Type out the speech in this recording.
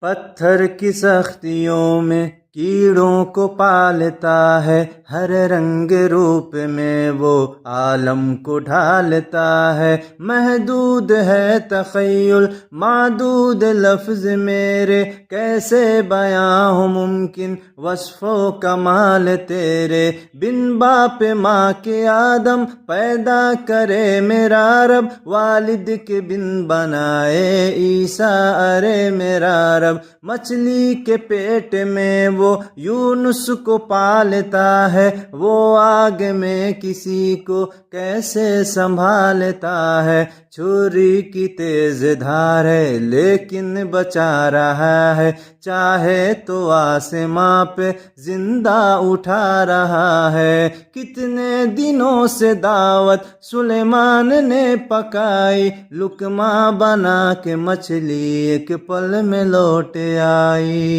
پتھر کی سختیوں میں کیڑوں کو پالتا ہے، ہر رنگ روپ میں وہ عالم کو ڈھالتا ہے۔ محدود ہے تخیل معدود لفظ میرے، کیسے بیاں ہو ممکن وصف و کمال تیرے۔ بن باپ ماں کے آدم پیدا کرے میرا رب، والد کے بن بنائے عیسیٰ ارے میرا رب۔ مچھلی کے پیٹ میں وہ یونس کو پالتا ہے، وہ آگ میں کسی کو کیسے سنبھالتا ہے۔ چھری کی تیز دھار ہے لیکن بچا رہا ہے، چاہے تو آسماں پہ زندہ اٹھا رہا ہے۔ کتنے دنوں سے دعوت سلیمان نے پکائی، لقمہ بنا کے مچھلی ایک پل میں لوٹ آئی۔